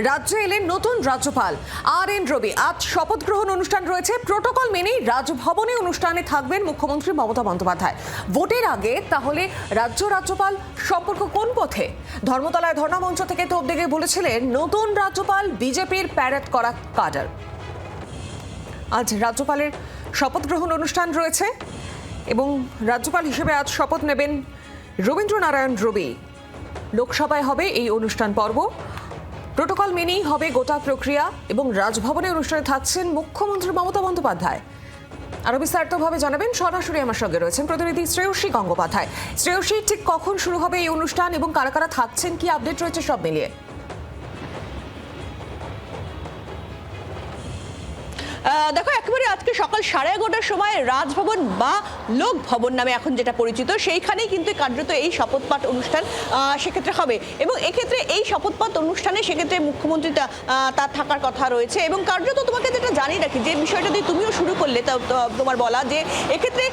রাজ্যে এলেন নতুন রাজ্যপাল RN রবি। আজ শপথ গ্রহণ অনুষ্ঠান রয়েছে। প্রোটোকল মেনেই রাজভবনে অনুষ্ঠানে থাকবেন মুখ্যমন্ত্রী মমতা বন্দ্যোপাধ্যায়। ভোটের আগে তাহলে রাজ্যপাল সম্পর্ক কোন পথে? ধর্মতলায় ধর্ণা মঞ্চ থেকে তোপ দেগে বলেছিলেন নতুন রাজ্যপাল বিজেপির প্যারেড করা কাডার। আজ রাজ্যপালের শপথ গ্রহণ অনুষ্ঠান রয়েছে এবং রাজ্যপাল হিসেবে আজ শপথ নেবেন রবীন্দ্রনারায়ণ রবি। লোকসভায় হবে এই অনুষ্ঠান পর্ব। প্রোটোকল মেনেই হবে গোটা প্রক্রিয়া এবং রাজভবনে অনুষ্ঠানে থাকছেন মুখ্যমন্ত্রী মমতা বন্দ্যোপাধ্যায়। আরো বিস্তারিতভাবে জানাবেন, সরাসরি আমার সঙ্গে রয়েছেন প্রতিনিধি শ্রেয়সী গঙ্গোপাধ্যায়। শ্রেয়সী, ঠিক কখন শুরু হবে এই অনুষ্ঠান এবং কারা কারা থাকছেন, কি আপডেট রয়েছে সব মিলিয়ে? দেখো, একেবারে আজকে সকাল 11:30টার সময় রাজভবন বা লোক ভবন নামে এখন যেটা পরিচিত সেইখানেই কিন্তু কার্যত এই শপথপাঠ অনুষ্ঠান সেক্ষেত্রে হবে। এবং এক্ষেত্রে এই শপথপাঠ অনুষ্ঠানে সেক্ষেত্রে মুখ্যমন্ত্রী তার থাকার কথা রয়েছে। এবং কার্যত তোমাকে যেটা জানিয়ে রাখি, যে বিষয়টা দিয়ে তুমিও শুরু করলে তোমার বলা, যে এক্ষেত্রে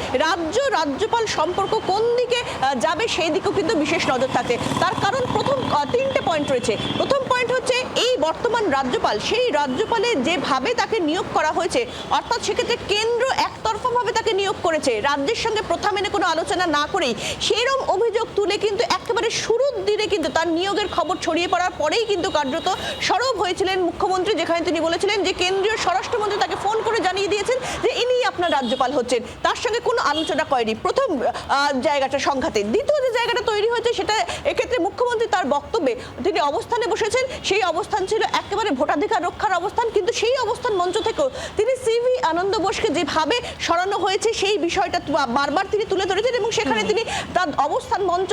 রাজ্যপাল সম্পর্ক কোন দিকে যাবে সেই দিকেও কিন্তু বিশেষ নজর থাকে। তার কারণ প্রথম 3টে পয়েন্ট রয়েছে। প্রথম পয়েন্ট হচ্ছে এই বর্তমান রাজ্যপাল, সেই রাজ্যপালে যেভাবে তাকে নিয়োগ করা হয়েছে, অর্থাৎ সেক্ষেত্রে কেন্দ্র একতরফাভাবে তাকে নিয়োগ করেছে, রাজ্যের সঙ্গে প্রথা মেনে কোনো আলোচনা না করেই। সেরকম অভিযোগ তুলে কিন্তু একেবারে শুরুর দিনে কিন্তু তার নিয়োগের খবর ছড়িয়ে পড়ার পরেই কিন্তু কার্যত সরব হয়েছিলেন মুখ্যমন্ত্রী, যেখানে তিনি বলেছিলেন যে কেন্দ্রীয় স্বরাষ্ট্রমন্ত্রী তাকে ফোন করে জানিয়ে দিয়েছেন যে ইনি আপনার রাজ্যপাল হচ্ছেন। তার সঙ্গে কোনো আলোচনা করেনি। প্রথম জায়গাটা সংঘাতে। দ্বিতীয় যে জায়গাটা তৈরি হয়েছে সেটা এক্ষেত্রে মুখ্যমন্ত্রী তার বক্তব্যে তিনি অবস্থানে বসেছেন, সেই অবস্থান ছিল একেবারে ভোটাধিকার রক্ষার অবস্থান। কিন্তু সেই অবস্থান মঞ্চ থেকেও তিনি CV আনন্দ বোসকে যেভাবে সরানো হয়েছে সেই বিষয়টা বারবার তিনি তুলে ধরেছেন। এবং সেখানে তিনি তার অবস্থান মঞ্চ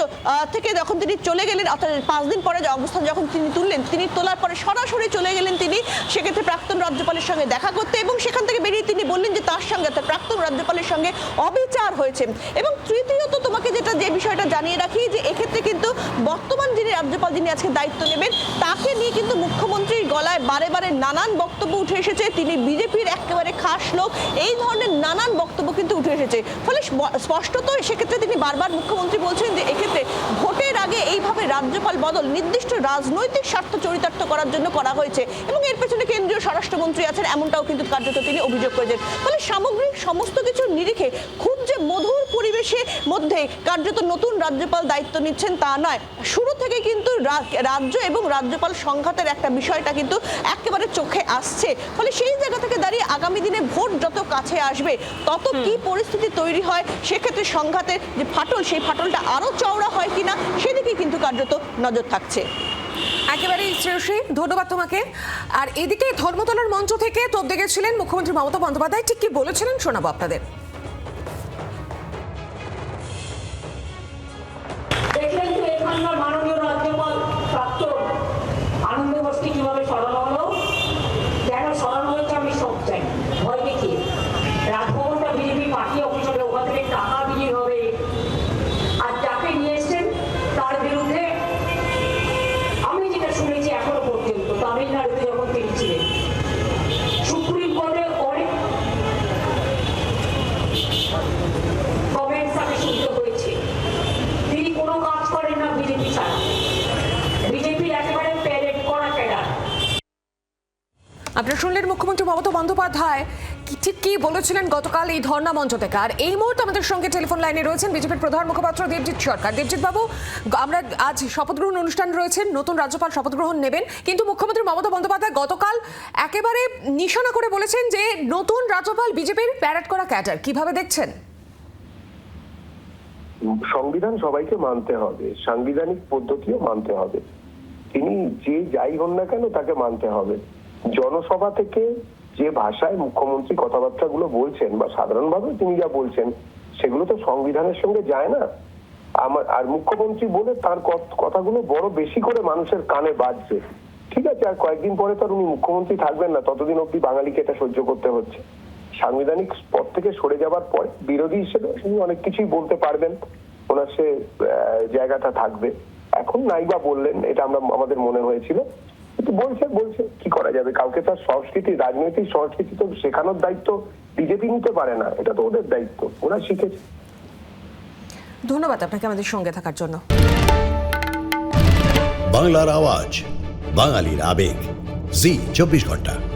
থেকে যখন তিনি চলে গেলেন, অর্থাৎ 5 দিন পরে যে অবস্থান যখন তিনি তুললেন, তিনি তোলার পরে সরাসরি চলে গেলেন তিনি সেক্ষেত্রে প্রাক্তন রাজ্যপালের সঙ্গে দেখা করতে। এবং সেখান থেকে বেরিয়ে তিনি বললেন যে তার সঙ্গে, অর্থাৎ প্রাক্তন রাজ্যপালের সঙ্গে অবিচার হয়েছে। এবং তৃতীয়ত তোমাকে যে বিষয়টা জানিয়ে রাখি, যে এক্ষেত্রে কিন্তু বর্তমান যিনি রাজ্যপাল, যিনি আজকে দায়িত্ব নেবেন, তাকে নিয়ে কিন্তু মুখ্যমন্ত্রীর গলায় বারে বারে নানান বক্তব্য উঠে এসেছে। তিনি বিজেপির একেবারে খাস লোক, এই ধরনের নানান বক্তব্য কিন্তু উঠে এসেছে। ফলে স্পষ্টত সেক্ষেত্রে তিনি বারবার মুখ্যমন্ত্রী বলছেন যে এক্ষেত্রে ভোটের আগে এইভাবে রাজ্যপাল বদল নির্দিষ্ট রাজনৈতিক স্বার্থ চরিতার্থ করার জন্য করা হয়েছে এবং এর পেছনে কেন্দ্রীয় স্বরাষ্ট্রমন্ত্রী আছেন, এমনটাও কিন্তু কার্যত তিনি অভিযোগ করেছেন। ফলে সামগ্রিক সমস্ত কিছুর নিরিখে খুব যে মধুর পরিবেশের মধ্যে কার্যত নতুন রাজ্যপাল দায়িত্ব নিচ্ছেন তা নয়। শুরু থেকে কিন্তু রাজ্য এবং রাজ্যপাল সংঘাতের একটা বিষয়টা কিন্তু একেবারে চোখে আসছে। ফলে সেই জায়গা থেকে দাঁড়িয়ে আগামী দিনে ভোট যত কাছে আসবে তত কি পরিস্থিতি তৈরি হয়, সেক্ষেত্রে সংঘাতের যে ফাটল, সেই ফাটলটা আরো চওড়া হয় কিনা সেদিকে কিন্তু কার্যত নজর থাকছে। একেবারেই শ্রেয়সী, ধন্যবাদ তোমাকে। আর এদিকে ধর্মতলার মঞ্চ থেকে তোপ দেগেছিলেন মুখ্যমন্ত্রী মমতা বন্দ্যোপাধ্যায়। ঠিক কি বলেছিলেন শোনাবো আপনাদের। দেখলেন তো এখানকার মাননীয় রাজ্যপাল প্রাক্তন আনন্দ বোসকে কিভাবে সরানো হলো। কেন সরানো হয়েছে আমি সব চাই। ভয় দেখিয়ে রাজভবনটা বিজেপি পার্টি অফিস হবে, ওখান থেকে টাকা বিলি হবে। আর যাকে নিয়ে এসছেন তার বিরুদ্ধে আমি যেটা শুনেছি এখনো পর্যন্ত, তামিলনাড়ুতে যখন তিনি ছিলেন, সুপ্রিম কোর্টে অনেক কমেন্টস আমি শুনতে হয়েছে। তিনি কোনো কাজ করেন না বিজেপি ছাড়া, বিজেপির একেবারে প্যারেড করা ক্যাডার। আপনারা শুনলেন মুখ্যমন্ত্রী মমতা বন্দ্যোপাধ্যায় ঠিক কি বলেছিলেন গতকাল এই ধর্ণা মঞ্চ থেকে। আর এই মুহূর্তে আমাদের সঙ্গে টেলিফোন লাইনে রয়েছেন বিজেপির প্রধান মুখপাত্র দেবজিৎ সরকার। দেবজিৎ বাবু, আমরা আজ শপথ গ্রহণ অনুষ্ঠান রয়েছে, নতুন রাজ্যপাল শপথ গ্রহণ নেবেন, কিন্তু মুখ্যমন্ত্রী মমতা বন্দ্যোপাধ্যায় গতকাল একেবারে নিশানা করে বলেছেন যে নতুন রাজ্যপাল বিজেপির প্যারেড করা ক্যাডার। কিভাবে দেখছেন? সংবিধান সবাইকে মানতে হবে, সাংবিধানিক পদ্ধতিও মানতে হবে। তিনি যে যাই হন না কেন তাকে মানতে হবে। জনসভা থেকে যে ভাষায় মুখ্যমন্ত্রী কথাবার্তাগুলো বলছেন বা সাধারণভাবে তিনি যা বলছেন সেগুলো তো সংবিধানের সঙ্গে যায় না। আর মুখ্যমন্ত্রী বলে তার কথাগুলো বড় বেশি করে মানুষের কানে বাজছে। ঠিক আছে, আর কয়েকদিন পরে তো উনি মুখ্যমন্ত্রী থাকবেন না, ততদিন অব্দি বাঙালিকে এটা সহ্য করতে হচ্ছে। সাংবিধানিক পদ থেকে সরে যাবার পরে বিরোধী হিসেবে তিনি অনেক কিছুই বলতে পারবেন, ওনার সে জায়গাটা থাকবে। এখন নাইবা বললেন, এটা আমাদের মনে হয়েছিল, কিন্তু বলছে কি করা যাবে। কাউকে তার সংস্কৃতি, রাজনৈতিক সংস্কৃতি তো শেখানোর দায়িত্ব বিজেপি নিতে পারে না, এটা তো ওদের দায়িত্ব, ওরা শিখেছে। ধন্যবাদ আপনাকে আমাদের সঙ্গে থাকার জন্য। বাংলার আওয়াজ, বাঙালির আবেগ জি 24 ঘন্টা।